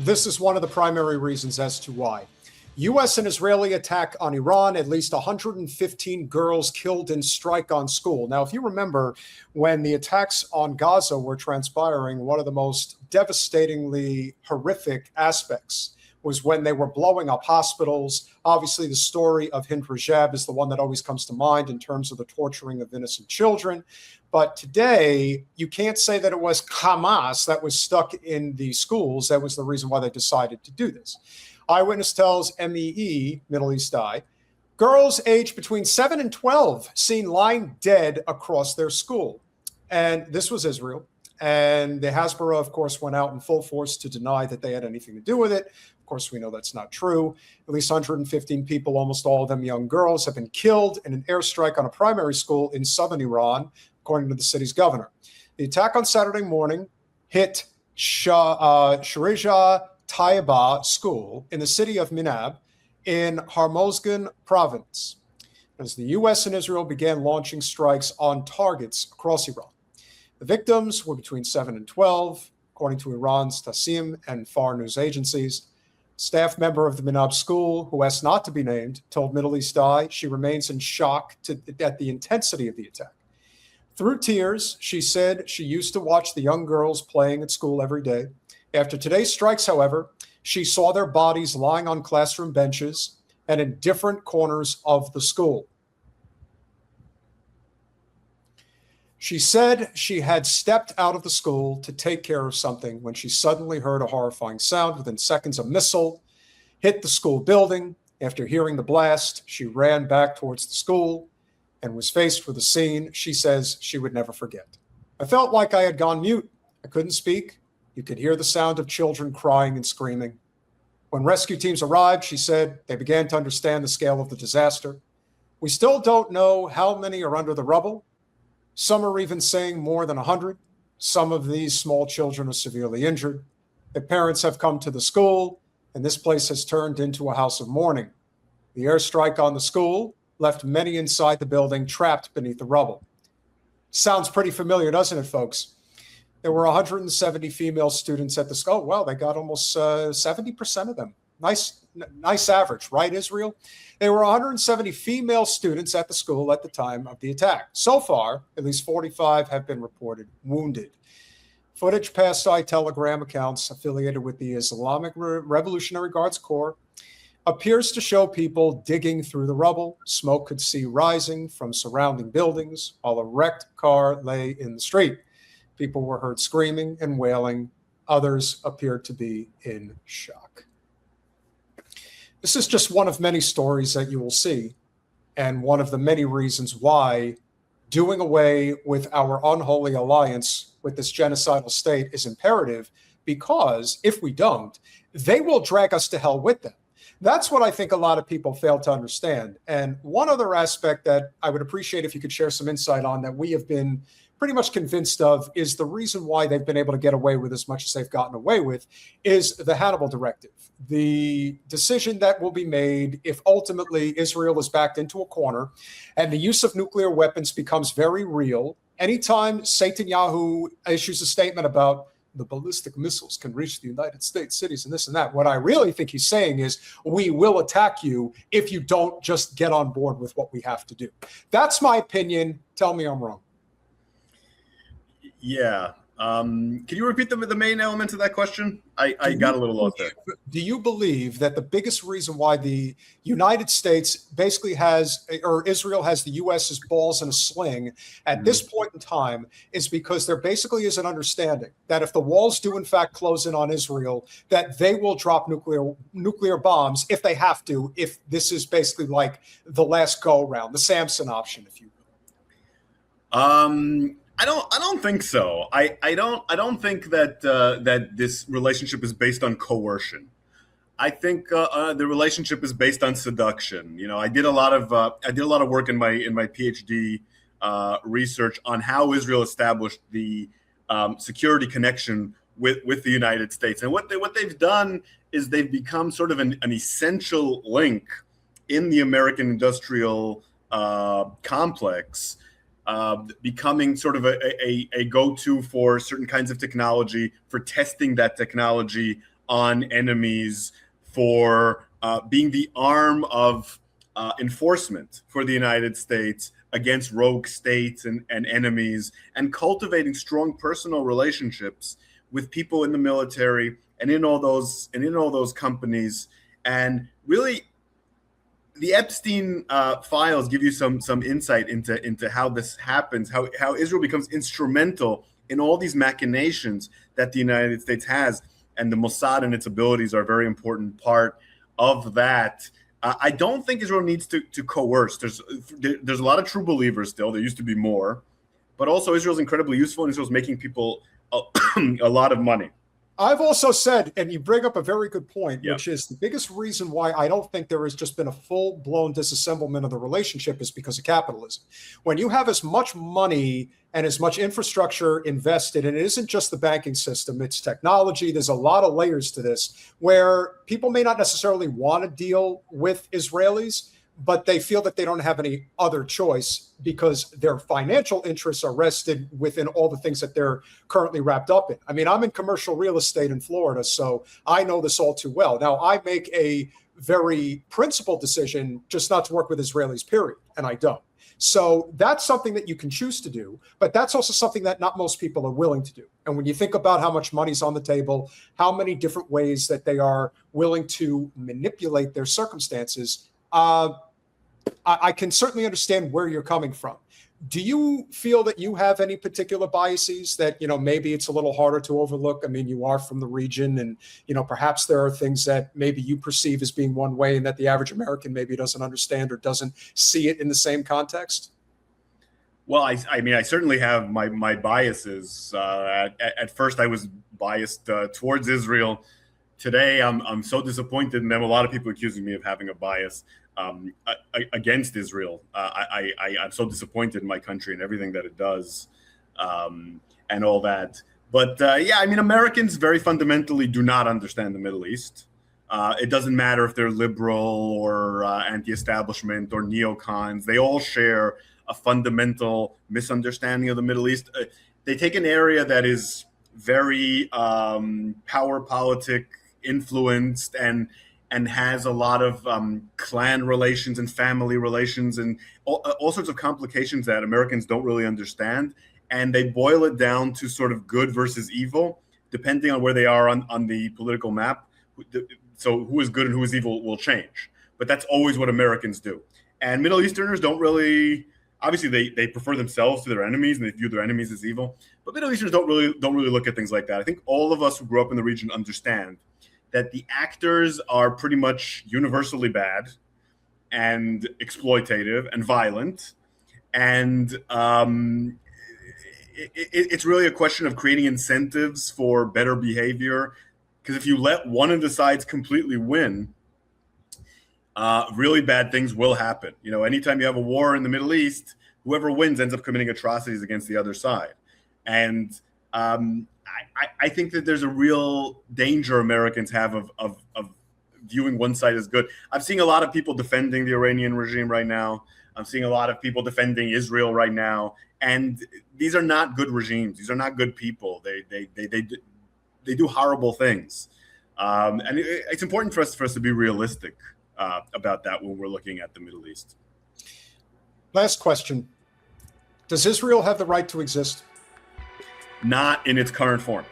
This is one of the primary reasons as to why. U.S. and Israeli attack on Iran, at least 115 girls killed in strike on school. Now, if you remember, when the attacks on Gaza were transpiring, one of the most devastatingly horrific aspects was when they were blowing up hospitals. Obviously, the story of Hind Rajab is the one that always comes to mind in terms of the torturing of innocent children. But today, you can't say that it was Hamas that was stuck in the schools. That was the reason why they decided to do this. Eyewitness tells MEE, Middle East Eye, girls aged between 7 and 12 seen lying dead across their school. And this was Israel. And the Hasbara, of course, went out in full force to deny that they had anything to do with it. Of course, we know that's not true. At least 115 people, almost all of them young girls, have been killed in an airstrike on a primary school in southern Iran, according to the city's governor. The attack on Saturday morning hit Sharija Taiba School in the city of Minab in Hormozgan province, as the U.S. and Israel began launching strikes on targets across Iran. The victims were between 7 and 12, according to Iran's Tassim and FAR news agencies. A staff member of the Minab school, who asked not to be named, told Middle East Eye she remains in shock at the intensity of the attack. Through tears, she said she used to watch the young girls playing at school every day. After today's strikes, however, she saw their bodies lying on classroom benches and in different corners of the school. She said she had stepped out of the school to take care of something when she suddenly heard a horrifying sound. Within seconds, a missile hit the school building. After hearing the blast, she ran back towards the school and was faced with a scene she says she would never forget. I felt like I had gone mute. I couldn't speak. You could hear the sound of children crying and screaming. When rescue teams arrived, she said, they began to understand the scale of the disaster. We still don't know how many are under the rubble. Some are even saying more than 100. Some of these small children are severely injured. Their parents have come to the school, and this place has turned into a house of mourning. The airstrike on the school left many inside the building trapped beneath the rubble. Sounds pretty familiar, doesn't it, folks? There were 170 female students at the school. Oh, wow, they got almost 70% of them. Nice average, right, Israel? There were 170 female students at the school at the time of the attack. So far, at least 45 have been reported wounded. Footage passed by Telegram accounts affiliated with the Islamic Revolutionary Guards Corps appears to show people digging through the rubble. Smoke could see rising from surrounding buildings while a wrecked car lay in the street. People were heard screaming and wailing. Others appeared to be in shock. This is just one of many stories that you will see, and one of the many reasons why doing away with our unholy alliance with this genocidal state is imperative, because if we don't, they will drag us to hell with them. That's what I think a lot of people fail to understand. And one other aspect that I would appreciate if you could share some insight on that we have been pretty much convinced of is the reason why they've been able to get away with as much as they've gotten away with is the Hannibal Directive. The decision that will be made if ultimately Israel is backed into a corner and the use of nuclear weapons becomes very real. Anytime Netanyahu issues a statement about the ballistic missiles can reach the United States cities and this and that, what I really think he's saying is we will attack you if you don't just get on board with what we have to do. That's my opinion. Tell me I'm wrong. Yeah. Can you repeat the main elements of that question? I got a little lost there. Do you believe that the biggest reason why the United States basically has, or Israel has the U.S.'s balls in a sling at this point in time is because there basically is an understanding that if the walls do in fact close in on Israel, that they will drop nuclear bombs if they have to, if this is basically like the last go around, the Samson option, if you will? I don't think so. I don't think that that this relationship is based on coercion. I think the relationship is based on seduction. You know, I did a lot of work in my PhD research on how Israel established the security connection with the United States, and what they've done is they've become sort of an essential link in the American industrial complex. Becoming sort of a go-to for certain kinds of technology, for testing that technology on enemies for being the arm of enforcement for the United States against rogue states and enemies, and cultivating strong personal relationships with people in the military and in all those companies. And really, the Epstein files give you some insight into how this happens, how Israel becomes instrumental in all these machinations that the United States has, and the Mossad and its abilities are a very important part of that. I don't think Israel needs to coerce. There's a lot of true believers still. There used to be more, but also Israel's incredibly useful, and Israel's making people a lot of money. I've also said, and you bring up a very good point, Yep. which is the biggest reason why I don't think there has just been a full-blown disassemblement of the relationship is because of capitalism. When you have as much money and as much infrastructure invested, and it isn't just the banking system, it's technology, there's a lot of layers to this, where people may not necessarily want to deal with Israelis, but they feel that they don't have any other choice because their financial interests are rested within all the things that they're currently wrapped up in. I mean, I'm in commercial real estate in Florida, so I know this all too well. Now, I make a very principled decision just not to work with Israelis, period, and I don't. So that's something that you can choose to do, but that's also something that not most people are willing to do. And when you think about how much money's on the table, how many different ways that they are willing to manipulate their circumstances, I can certainly understand where you're coming from. Do you feel that you have any particular biases that, maybe it's a little harder to overlook? I mean, you are from the region, and, perhaps there are things that maybe you perceive as being one way and that the average American maybe doesn't understand or doesn't see it in the same context? Well, I mean, I certainly have my biases. At first, I was biased towards Israel. Today, I'm so disappointed in them. A lot of people accusing me of having a bias against Israel. I'm so disappointed in my country and everything that it does, and all that. But yeah, I mean, Americans very fundamentally do not understand the Middle East. It doesn't matter if they're liberal or anti-establishment or neocons. They all share a fundamental misunderstanding of the Middle East. They take an area that is very power politic influenced and has a lot of clan relations and family relations and all sorts of complications that Americans don't really understand. And they boil it down to sort of good versus evil, depending on where they are on the political map. So who is good and who is evil will change. But that's always what Americans do. And Middle Easterners don't really, obviously they prefer themselves to their enemies and they view their enemies as evil. But Middle Easterners don't really look at things like that. I think all of us who grew up in the region understand that the actors are pretty much universally bad and exploitative and violent. And it's really a question of creating incentives for better behavior. Because if you let one of the sides completely win, really bad things will happen. Anytime you have a war in the Middle East, whoever wins ends up committing atrocities against the other side. And I think that there's a real danger Americans have of viewing one side as good. I'm seeing a lot of people defending the Iranian regime right now. I'm seeing a lot of people defending Israel right now. And these are not good regimes. These are not good people. They do horrible things. And it's important for us to be realistic about that when we're looking at the Middle East. Last question. Does Israel have the right to exist? Not in its current form.